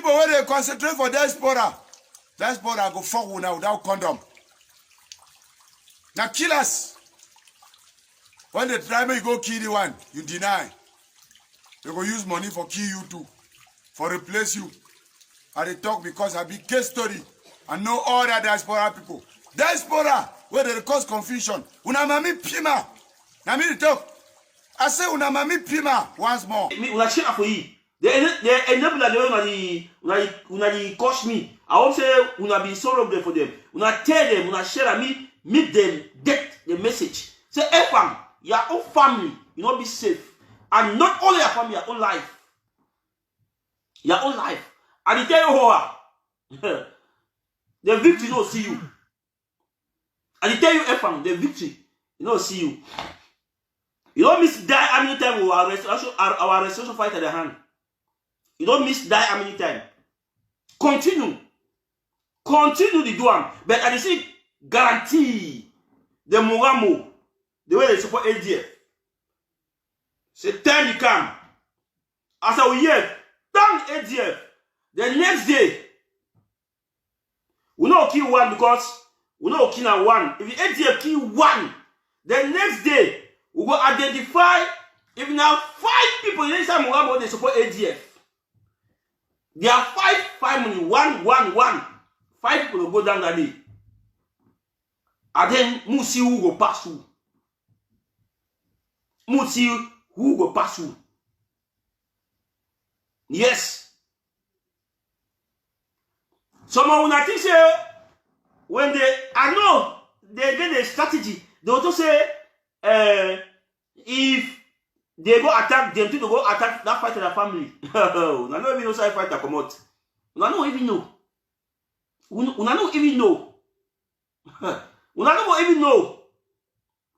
people when they concentrate for diaspora go fuck with now without condom. Now killers. When they try me go kill the one, you deny. They go use money for kill you too, for replace you. And they talk because I be case study and know all that diaspora people. Diaspora, where they cause confusion. Una mami pima. Na me talk. I say una mami pima once more. Me una share for you. They enable that una cost me. I won't say una be sorrowful for them. Una tell them, una share me, meet them, get the message. Say, hey fam, your own family, you not be safe. And not only your family, your own life. Your own life. And they tell you how the victory don't see you. And they tell you, hey fam, the victory, you don't see you. You don't miss die how many times our restoration fight at the hand. You don't miss die how many times. Continue the doing. But I see guarantee the Mogamo, the way they support ADF. Say time you come. As I will hear, thank ADF. The next day, we not kill one because we not kill one. If the ADF kill one, the next day we will identify if now 5 people in inside Mogamo they support ADF. There are 5 family, 1. 5 people will go down that day. And then we see who go pass through. We see who go pass through. Yes. Some of them think say when I know they get a strategy. They also say if they go attack them, to go attack that fight in the family. Una no even know say fight come out. Una no even know. Una no even know. Una no even know.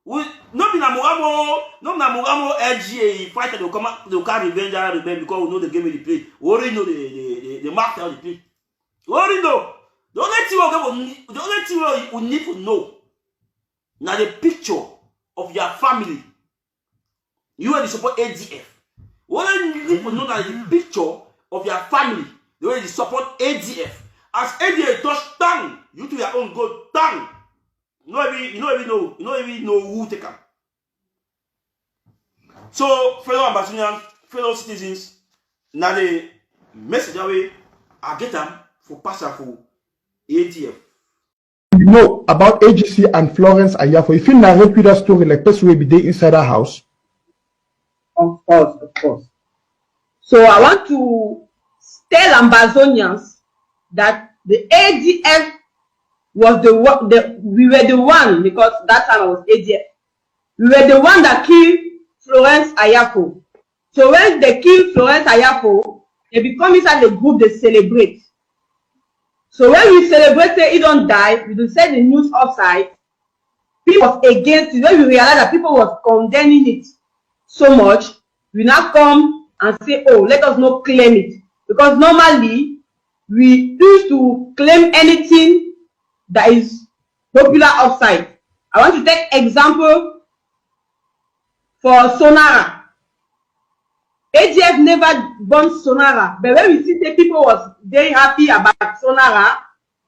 No be na Mogamo LGA fight they come out, they carry revenge because we know the game they play. We already know the mark how they play. We already know. The only thing we need to know now the picture of your family. You are the support ADF. What you need to know that the picture of your family, the way you support ADF. As ADF touch tongue, you to your own go tongue. You don't even know who take them. So, fellow Ambazonians, fellow citizens, now the message away, I get them for passing for ADF. You know about AGC and Florence Ayafor. If you narrate with that story like person will be there inside our house. Of course. So I want to tell Ambazonians that the ADF was we were the one, because that time I was ADF. We were the one that killed Florence Ayafor. So when they kill Florence Ayafor, they become inside the group, they celebrate. So when we celebrate, he don't die, we do send the news outside. People was against it. When we realized that people was condemning it so much, we now come and say, oh, let us not claim it. Because normally, we used to claim anything that is popular outside. I want to take example for Sonara. ADF never burned Sonara, but when we see the people was very happy about Sonara,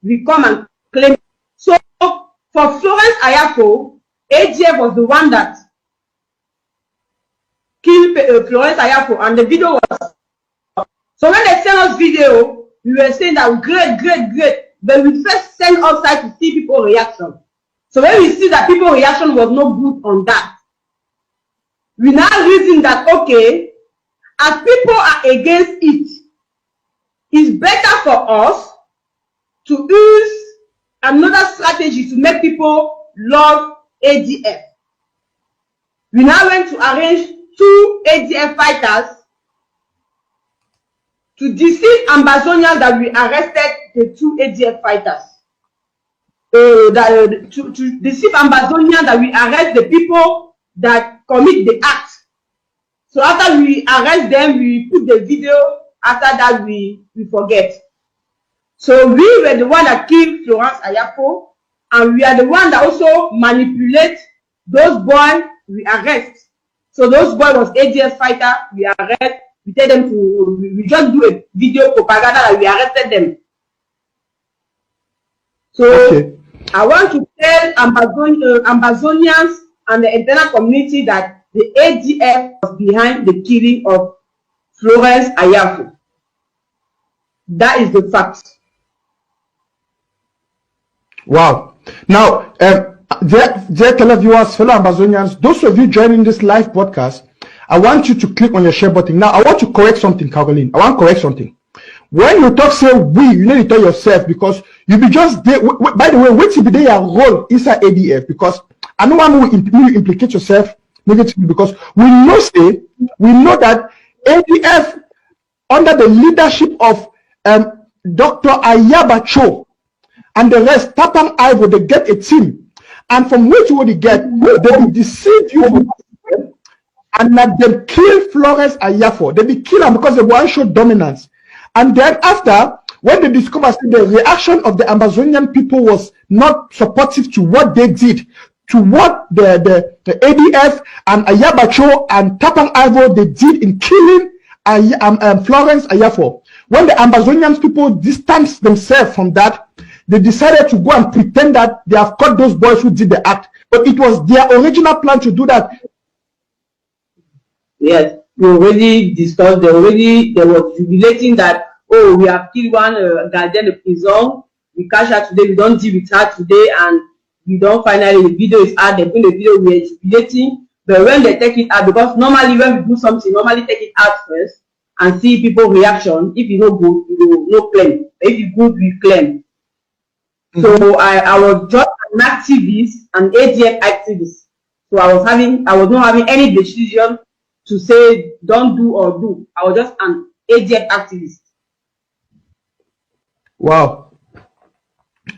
we come and claim it. So for Florence Ayafor, ADF was the one that killed Florence Ayafor, and the video was. So when they sent us video, we were saying that great, but we first send outside to see people's reaction. So when we see that people's reaction was not good on that, we now reason that okay, as people are against it, it's better for us to use another strategy to make people love ADF. We now went to arrange 2 ADF fighters to deceive Ambazonians that we arrested the 2 ADF fighters. To deceive Ambazonians that we arrest the people that commit the act. So after we arrest them, we put the video. After that, we forget. So we were the one that killed Florence Ayafor, and we are the one that also manipulate those boys we arrest. So those boys was ADF fighter, we arrest, we tell them to, we just do a video propaganda that we arrested them. So Okay. I want to tell Ambazonians and the internal community that the ADF was behind the killing of Florence Ayafor. That is the fact. Wow. Now, dear televiewers, fellow Ambazonians, those of you joining this live broadcast, I want you to click on your share button. Now, I want to correct something, Caroline. I want to correct something. When you talk, say we, you need to tell yourself, because you be just there. By the way, wait till be there your role inside ADF, because I don't want to implicate yourself negatively, because we know that ADF under the leadership of Dr. Ayabacho and the rest, Tapang Ivo, they get a team, and from which would they get? They will deceive you, and let them kill Florence Ayafor. They be kill her because they want to show dominance. And then after, when they discovered the reaction of the Ambazonian people was not supportive to what they did, to what the ADF and Ayabacho and Tapang Ivo they did in killing Florence Ayafor. When the Ambazonian people distanced themselves from that, they decided to go and pretend that they have caught those boys who did the act. But it was their original plan to do that. Yes, we already discussed. They were jubilating that, oh, we have killed one guardian of prison. We catch her today. We don't deal with her today, and we don't finally. The video is out. They bring the video. We are jubilating, but when they take it out, because normally when we do something, normally take it out first and see people reaction. If you no good, you no claim. If you good, we claim. So I was just an activist, an ADF activist. So I was not having any decision to say don't do or do. I was just an ADF activist. Wow.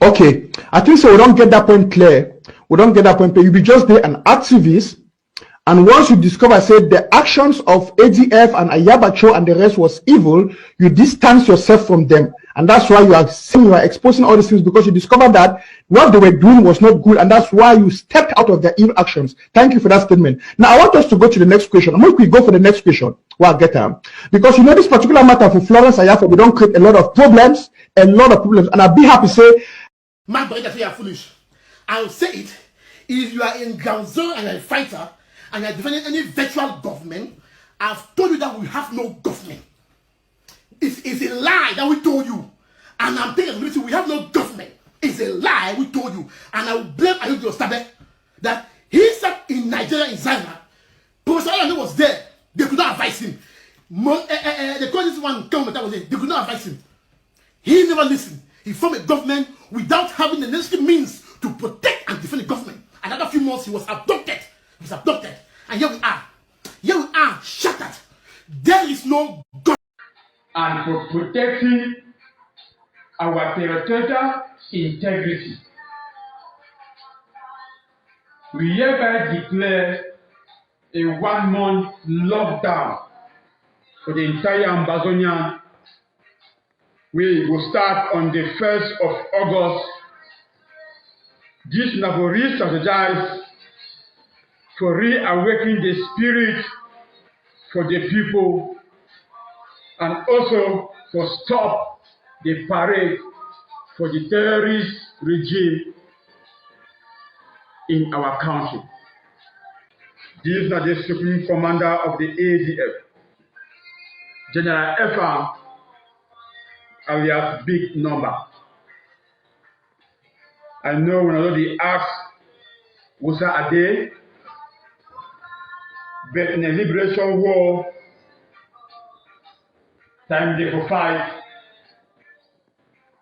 Okay. I think so. We don't get that point clear. We don't get that point clear. You be just there an activist, and once you discover, say, the actions of ADF and Ayabacho and the rest was evil, you distance yourself from them. And that's why you are exposing all these things, because you discovered that what they were doing was not good, and that's why you stepped out of their evil actions. Thank you for that statement. Now I want us to go to the next question. I'm going to go for the next question. Well, get them, because you know this particular matter for Florence Ayafor, we don't create a lot of problems, and I'll be happy to say, my brother, say you're foolish. I'll say it. If you are in ground zero and you're a fighter and you're defending any virtual government, I've told you that we have no government. It's a lie that we told you. And I'm taking responsibility. We have no government. It's a lie we told you. And I will blame Ayugi Ostabe that he sat in Nigeria in Zaire. Professor Ayugi was there. They could not advise him. The this one government that was there. They could not advise him. He never listened. He formed a government without having the necessary means to protect and defend the government. Another few months he was abducted. He was abducted. And here we are. Here we are, shattered. There is no government. And for protecting our territorial integrity, we hereby declare a 1-month lockdown for the entire Ambazonia. We will start on the 1st of August. This will re-strategize for reawakening the spirit for the people, and also to stop the parade for the terrorist regime in our country. This is the Supreme Commander of the ADF, General Efam, alias Big Number. I know when already asked Wusa Ade, but in a liberation war, time they for fight,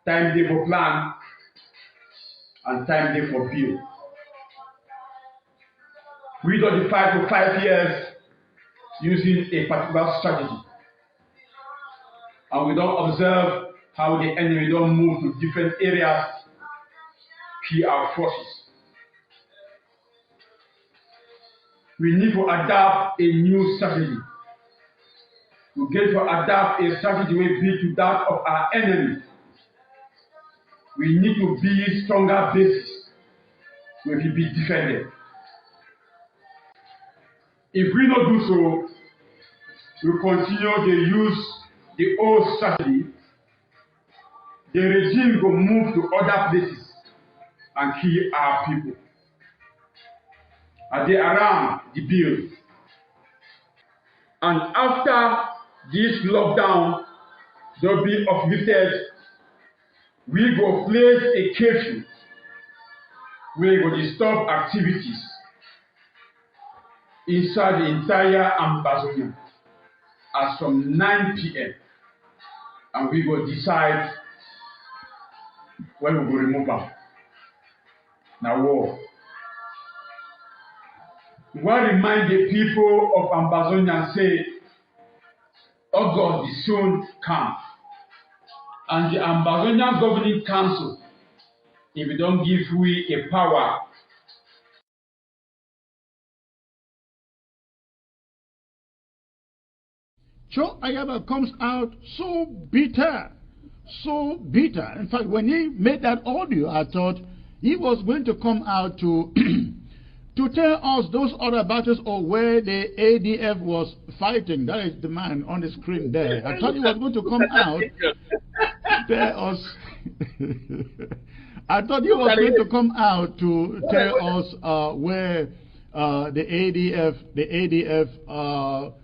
time they for plan, and time they for build. We don't fight for 5 years using a particular strategy. And we don't observe how the enemy don't move to different areas, kill our forces. We need to adapt a new strategy. We get to adapt a strategy we build to that of our enemy. We need to build stronger bases where we be defended. If we don't do so, we continue to use the old strategy the regime will move to other places and kill our people. Are they around the bill? And after this lockdown will be uplifted, we will place a curfew. We will stop activities inside the entire Ambazonia as from 9 p.m. And we will decide when we will remove them. Now, war. We want to remind the people of Ambazonia and say, August is soon come. And the Ambazonian Governing Council, if we don't give we a power, Joe Ayafor comes out so bitter. In fact, when he made that audio, I thought he was going to come out to to tell us those other battles or where the ADF was fighting. That is the man on the screen there. I thought he was going to come out to tell us. I thought he was going to come out to tell us where the ADF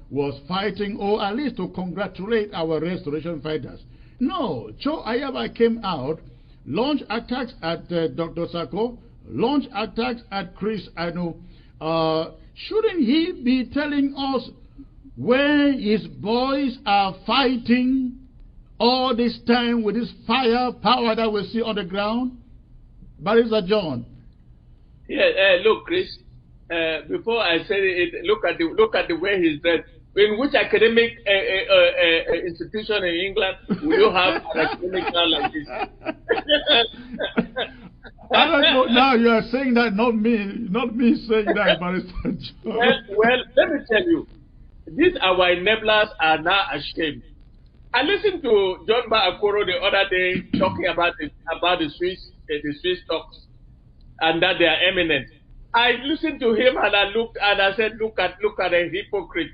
was fighting, or at least to congratulate our restoration fighters. No, Joe Ayafor came out, launched attacks at Dr. Sako, launched attacks at Chris Anu. Shouldn't he be telling us where his boys are fighting all this time with this firepower that we see on the ground? Barrister John. Yeah, look, Chris. Before I say it, look at the way he's dressed. In which academic institution in England will you have an academic man like this? I don't know. Now you are saying that, not me saying that, Barrister John. Well, let me tell you, these our enablers are now ashamed. I listened to John Akoro the other day talking about the Swiss talks and that they are eminent. I listened to him and I looked and I said, look at a hypocrite.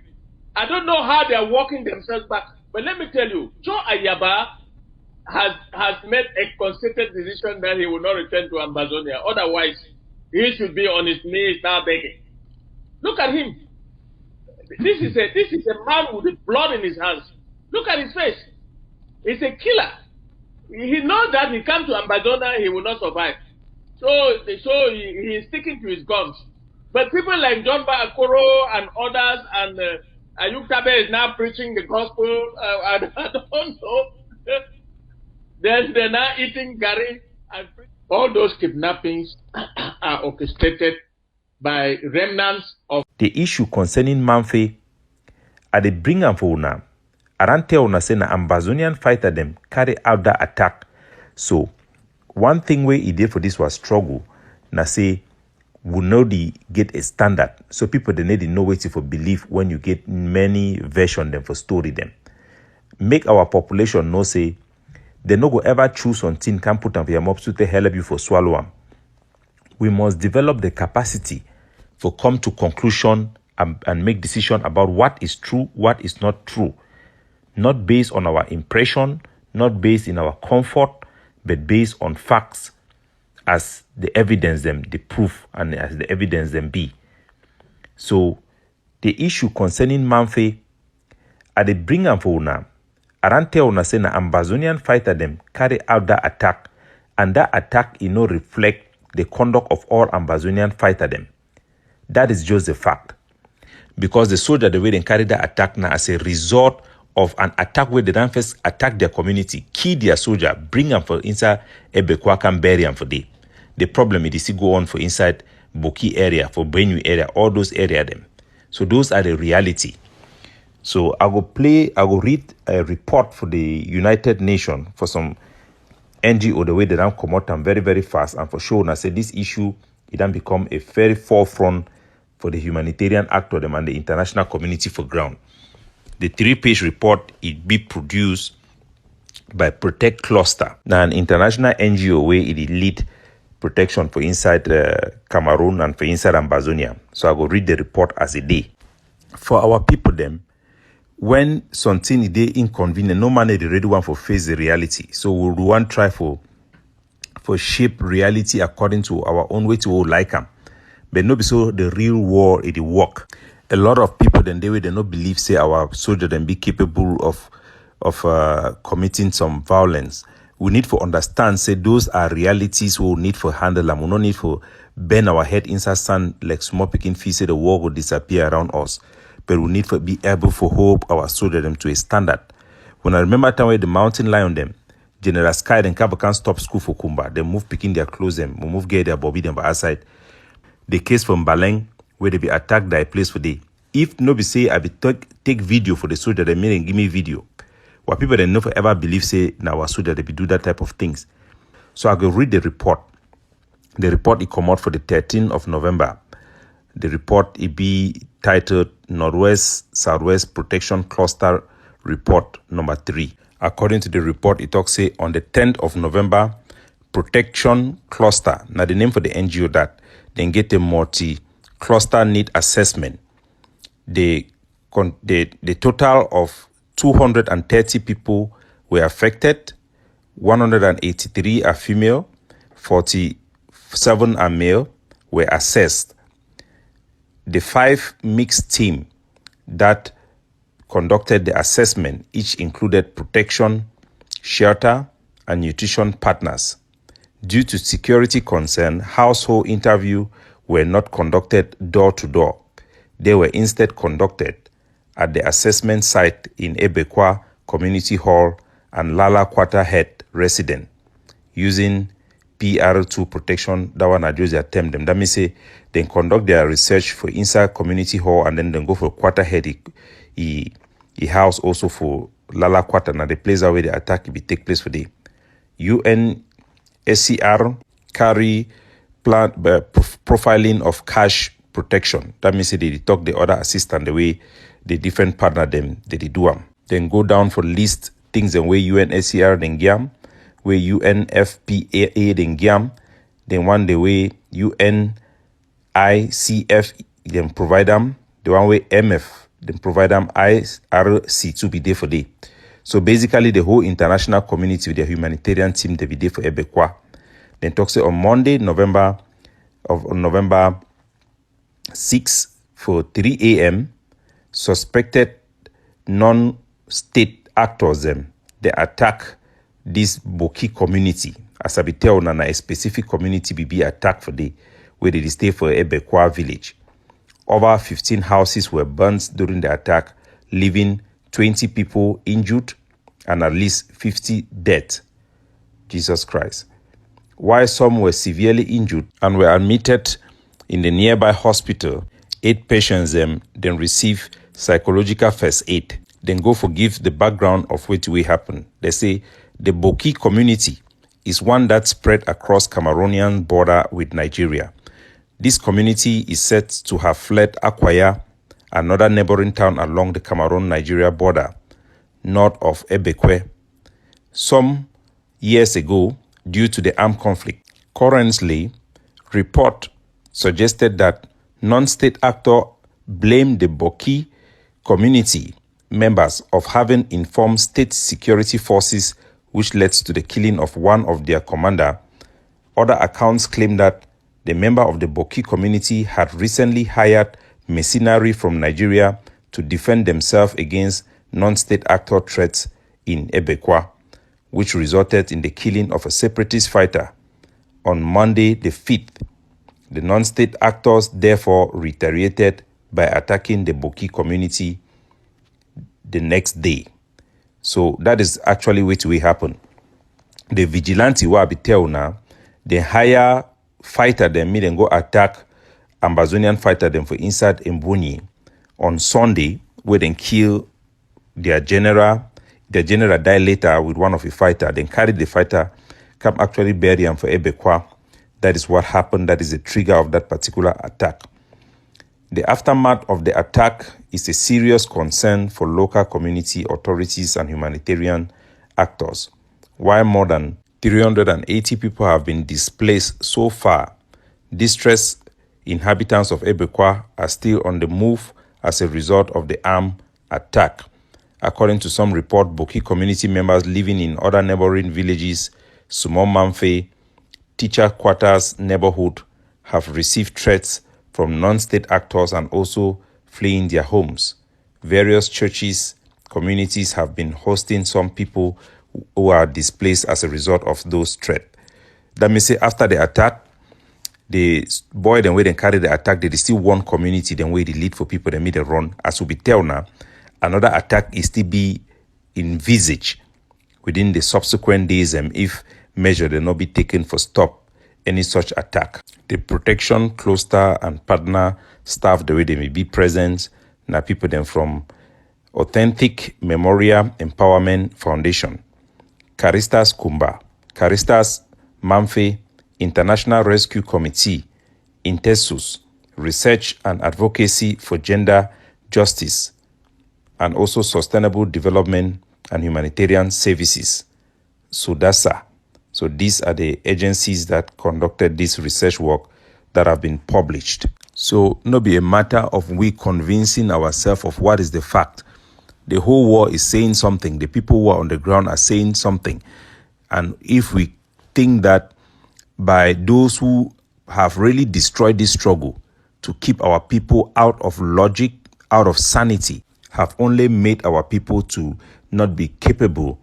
I don't know how they are walking themselves back, but let me tell you, Joe Ayafor has made a concerted decision that he will not return to Ambazonia. Otherwise, he should be on his knees now begging. Look at him. This is a man with blood in his hands. Look at his face. He's a killer. He knows that he comes to Ambazonia, he will not survive. So he is sticking to his guns. But people like John Akoro and others, and Ayuk Tabe is now preaching the gospel. I don't know. They're now eating Gary. And all those kidnappings are orchestrated by remnants of the issue concerning Manfe. At the bring am for una. Arante una say na Ambazonian fighter them carry out that attack. So one thing where he did for this was struggle. Na say we know the get a standard. So people they need to know waiting for belief when you get many version them for story them. Make our population know say they no go ever choose something can put on for your mobs to help you for swallow them. We must develop the capacity for come to conclusion and make decision about what is true, what is not true. Not based on our impression, not based in our comfort, but based on facts as the evidence them, the proof, and as the evidence them be. So, the issue concerning Manfe, at the bring am for una, Arante una say na Ambazonian fighter them carry out that attack, and that attack reflect the conduct of all Ambazonian fighter them. That is just the fact. Because the soldier, the way they carry that attack now as a result of an attack where they don't first attack their community, kill their soldier, bring them for inside Ebekwaka and bury them for day. The problem is to go on for inside Bokei area, for Benue area, all those area them. So those are the reality. So I will read a report for the United Nations for some NGO the way they don't come out and very, very fast. And for sure, I say this issue, it then become a very forefront for the humanitarian actor them and the international community for ground. The 3-page report it be produced by Protect Cluster, now an international NGO where it lead protection for inside Cameroon and for inside Ambazonia. So I will read the report as a day. For our people them, when something is inconvenient, no man is ready one for face the reality. So we want try for shape reality according to our own way to like them. But no be so the real war it work. A lot of people then they not believe say our soldier then be capable of committing some violence. We need to understand say those are realities we need for handle them. We don't need for bend our head inside sand like small picking fish say the war will disappear around us. But we need to be able to hold our soldier them to a standard. When I remember time where the mountain lion them, General Sky and Capo can't stop school for Kumba. They move picking their clothes them, we move get their bobby them by outside. The case from Baleng where they be attacked by a place for day. If nobody say I be take video for the soldier, they may give me video. What people they never ever believe say now our soldier they be do that type of things. So I go read the report. The report it come out for the 13th of November. The report it be titled Northwest Southwest Protection Cluster Report number 3. According to the report, it talks say on the 10th of November, Protection Cluster. Now the name for the NGO that then get a multi-cluster need assessment. The total of 230 people were affected. 183 are female, 47 are male, were assessed. The 5 mixed team that conducted the assessment each included protection, shelter, and nutrition partners. Due to security concern, household interview were not conducted door to door. They were instead conducted at the assessment site in Ebekwa Community Hall and Lala Quarterhead resident using PR2 protection. That one I just attempt them. That means say they conduct their research for inside community hall and then they go for Quarterhead. He house also for Lala Quarter, now the place where the attack will take place for the UNSCR carry plan profiling of cash protection. That means they talk the other assistant the way the different partner them they do them. Then go down for list things and where UNSCR then giam, where UNFPA then giam, then one the way UNICF then provide them, the one way MF then provide them IRC to be there for day. So basically the whole international community with their humanitarian team they be there for Ebekwa. Then talks on Monday, November 6 for 3 a.m. suspected non-state actors they attack this Bokei community. As I be tell na a specific community be attacked for the where they stay for Ebekwa village. Over 15 houses were burnt during the attack, leaving 20 people injured and at least 50 dead. Jesus Christ. While some were severely injured and were admitted in the nearby hospital, 8 patients then receive psychological first aid. Then go forgive the background of what will happen. They say the Bokei community is one that spread across Cameroonian border with Nigeria. This community is said to have fled Akwaya, another neighboring town along the Cameroon-Nigeria border, north of Ebekwe, some years ago due to the armed conflict. Currently, report suggested that non-state actors blame the Bokei community members of having informed state security forces, which led to the killing of one of their commander. Other accounts claim that the member of the Bokei community had recently hired mercenaries from Nigeria to defend themselves against non-state actor threats in Ebekwa, which resulted in the killing of a separatist fighter. On Monday the 5th, the non-state actors therefore retaliated by attacking the Bokei community the next day. So that is actually what will happen. The vigilante will be tell now, the higher fighter them then go attack Ambazonian fighter them for inside Mbonyi on Sunday, where then kill their general. The general died later with one of the fighter, then carried the fighter, come actually bury him for Ebekwa. That is what happened. That is the trigger of that particular attack. The aftermath of the attack is a serious concern for local community authorities and humanitarian actors. While more than 380 people have been displaced so far, distressed inhabitants of Ebekwa are still on the move as a result of the armed attack. According to some report, Bokei community members living in other neighboring villages, Sumo Mamfe, Teacher Quarters neighborhood, have received threats from non-state actors and also fleeing their homes. Various churches, communities have been hosting some people who are displaced as a result of those threats. That means say after the attack, the boy then wait and carry the attack, there is still one community then wait the lead for people that meet a run. As we be tell now, another attack is to be envisaged within the subsequent days if measure will not be taken for stop any such attack. The protection cluster and partner staff the way they may be present, now people then from Authentic Memorial Empowerment Foundation, Caristas Kumba, Caristas Mamfe, International Rescue Committee, Intesus, Research and Advocacy for Gender Justice, and also Sustainable Development and Humanitarian Services, SUDASA. So these are the agencies that conducted this research work that have been published. So not be a matter of we convincing ourselves of what is the fact. The whole war is saying something. The people who are on the ground are saying something. And if we think that by those who have really destroyed this struggle to keep our people out of logic, out of sanity, have only made our people to not be capable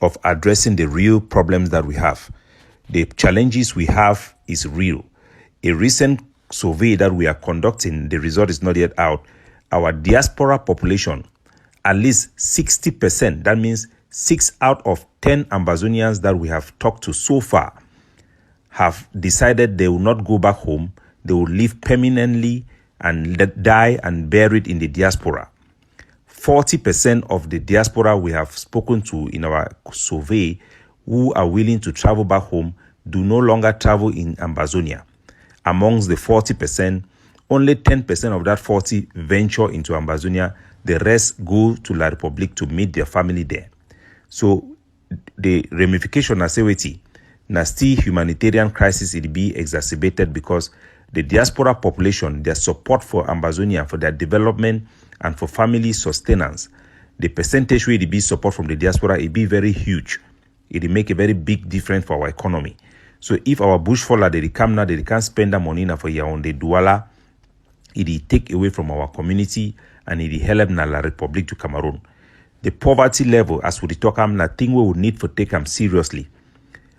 of addressing the real problems that we have. The challenges we have is real. A recent survey that we are conducting, the result is not yet out. Our diaspora population, at least 60%, that means 6 out of 10 Ambazonians that we have talked to so far, have decided they will not go back home. They will live permanently and die and buried in the diaspora. 40% of the diaspora we have spoken to in our survey who are willing to travel back home do no longer travel in Ambazonia. Amongst the 40%, only 10% of that 40 venture into Ambazonia. The rest go to La Republique to meet their family there. So the ramification of sewity, nasty humanitarian crisis will be exacerbated because the diaspora population, their support for Ambazonia, for their development and for family sustenance, the percentage where it be support from the diaspora, it be very huge. It will make a very big difference for our economy. So if our bushfaller, they come now, they can't spend that money now for your own, the Douala, it will take away from our community and it will help na La Republique to Cameroon. The poverty level, as we talk, thing we would need for take them seriously.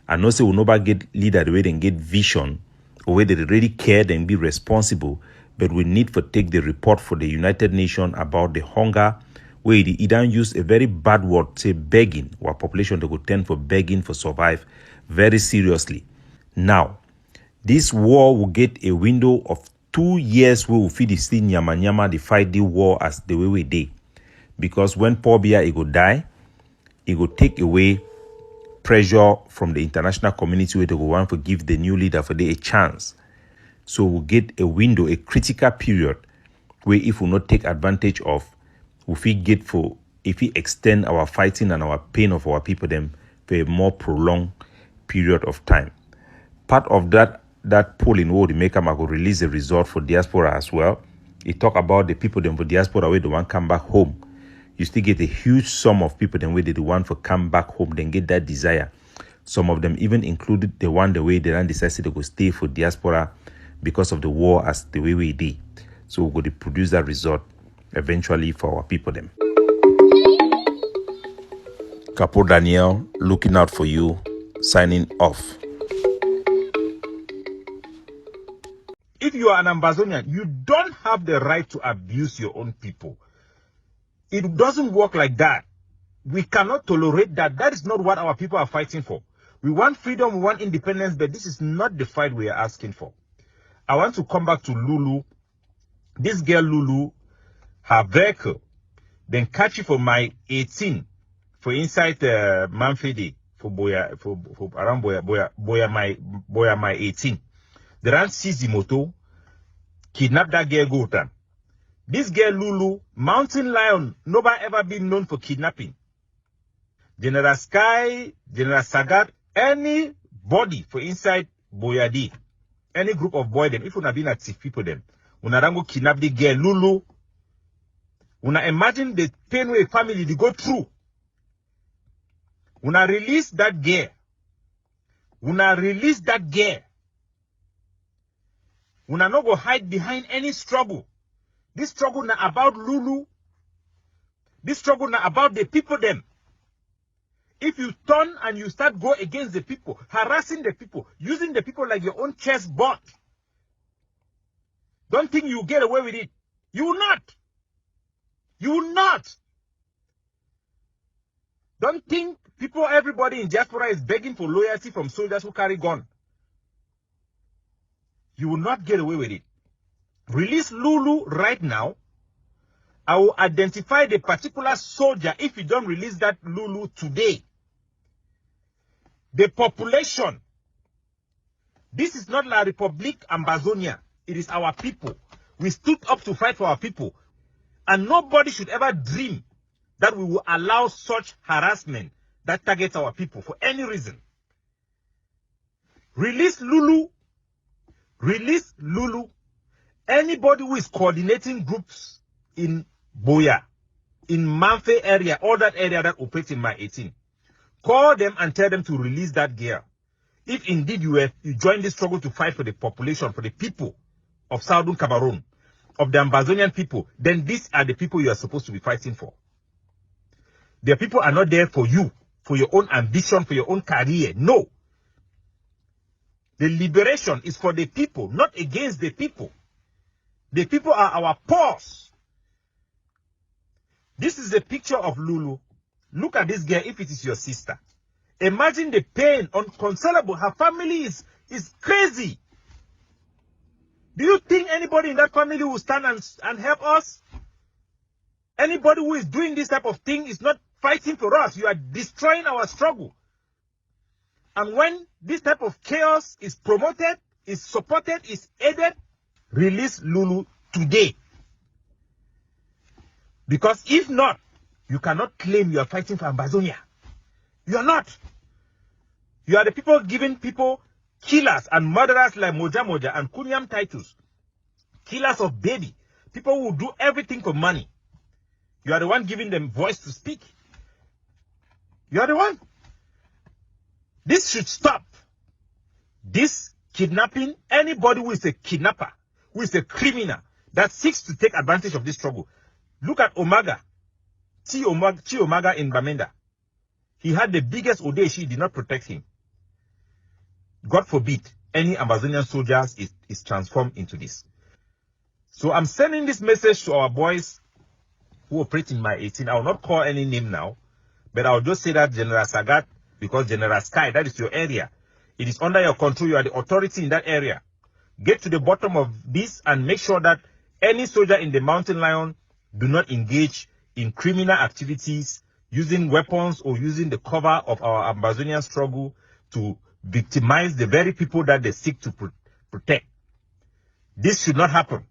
And also we never get leader the way they get vision, or where they really care and be responsible. But we need to take the report for the United Nations about the hunger, where they don't use a very bad word, say begging, our population they could tend for begging for survive very seriously. Now, this war will get a window of 2 years where we feed the still nyama, the fight the war as the way we did. Because when Paul Biya it go die, it will take away pressure from the international community where they go want to give the new leader for a chance. So we'll get a window, a critical period, where if we not take advantage of, if we extend our fighting and our pain of our people them for a more prolonged period of time. Part of that polling will make them go release a result for diaspora as well. It talk about the people them for diaspora where they want come back home. You still get a huge sum of people them where they want to come back home, then get that desire. Some of them even included the one the way they don't decide to go stay for diaspora because of the war as the way we did. So we're going to produce that result eventually for our people them. Capo Daniel, looking out for you, signing off. If you are an Ambazonian, you don't have the right to abuse your own people. It doesn't work like that. We cannot tolerate that. That is not what our people are fighting for. We want freedom, we want independence, but this is not the fight we are asking for. I want to come back to Lulu. This girl Lulu, her vehicle, then catch it for my 18 for inside Manfredi for around Boya my 18. They ran seize the motor, kidnap that girl go down. This girl Lulu, mountain lion, nobody ever been known for kidnapping. General Sky, General Sagat, anybody for inside Boyadi, any group of boy them, if you have been active people them, unarango kidnap the girl Lulu, Una imagine the pain where family they go through. Una release that gear. Una release that gear. Una no go hide behind any struggle. This struggle na about Lulu. This struggle na about the people them. If you turn and you start go against the people, harassing the people, using the people like your own chessboard, don't think you get away with it. You will not. You will not. Don't think people, everybody in diaspora is begging for loyalty from soldiers who carry gun. You will not get away with it. Release Lulu right now. I will identify the particular soldier if you don't release that Lulu today. The population. This is not La Republique Ambazonia. It is our people. We stood up to fight for our people. And nobody should ever dream that we will allow such harassment that targets our people for any reason. Release Lulu. Release Lulu. Anybody who is coordinating groups in Boya, in Manfe area, all that area that operates in my 18, call them and tell them to release that gear. If indeed you join this struggle to fight for the population, for the people of Southern Cameroon, of the Ambazonian people, then these are the people you are supposed to be fighting for. The people are not there for you, for your own ambition, for your own career. No. The liberation is for the people, not against the people. The people are our pause. This is a picture of Lulu. Look at this girl if it is your sister. Imagine the pain, unconsolable. Her family is crazy. Do you think anybody in that family will stand and help us? Anybody who is doing this type of thing is not fighting for us. You are destroying our struggle. And when this type of chaos is promoted, is supported, is aided, release Lulu today. Because if not, you cannot claim you are fighting for Ambazonia. You are not. You are the people giving people killers and murderers like Moja Moja and Kunyam Titus. Killers of baby. People who do everything for money. You are the one giving them voice to speak. You are the one. This should stop. This kidnapping, anybody who is a kidnapper, who is a criminal, that seeks to take advantage of this struggle. Look at Omaga. Chi Omaga in Bamenda. He had the biggest Odeshi, did not protect him. God forbid any Amazonian soldiers is transformed into this. So I'm sending this message to our boys who operate in my 18. I will not call any name now, but I'll just say that General Sagat, because General Sky, that is your area. It is under your control. You are the authority in that area. Get to the bottom of this and make sure that any soldier in the Mountain Lion do not engage in criminal activities, using weapons or using the cover of our Ambazonian struggle to victimize the very people that they seek to protect. This should not happen.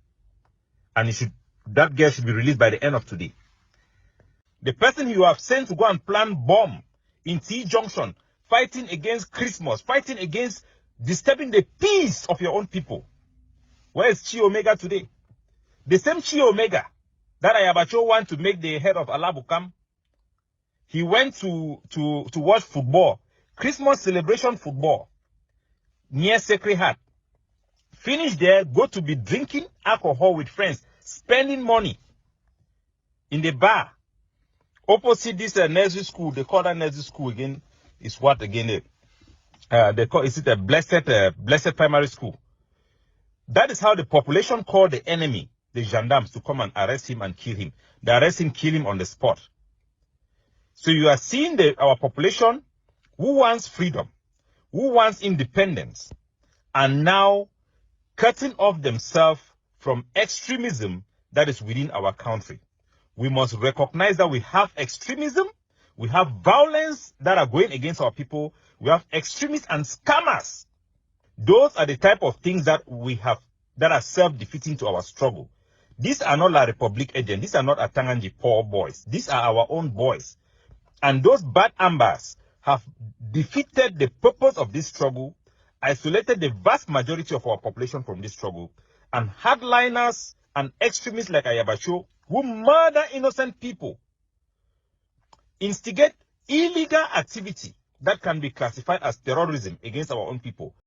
And that girl should be released by the end of today. The person you have sent to go and plant bomb in T Junction, fighting against Christmas, fighting against disturbing the peace of your own people. Where is Chi Omega today? The same Chi Omega that Ayabacho want to make the head of Alabukam. He went to watch football, Christmas celebration football, near Sacred Heart. Finish there, go to be drinking alcohol with friends, spending money in the bar. Opposite this nursery school, they call that nursery school again, is what again? They call, is it a blessed primary school? That is how the population called the enemy, the gendarmes, to come and arrest him and kill him. They arrest him, kill him on the spot. So you are seeing our population who wants freedom, who wants independence, and now cutting off themselves from extremism that is within our country. We must recognize that we have extremism, we have violence that are going against our people, we have extremists and scammers. Those are the type of things that we have that are self-defeating to our struggle. These are not La Republique agents. These are not Atanganji poor boys. These are our own boys. And those bad ambas have defeated the purpose of this struggle, isolated the vast majority of our population from this struggle, and hardliners and extremists like Ayabacho who murder innocent people, instigate illegal activity that can be classified as terrorism against our own people.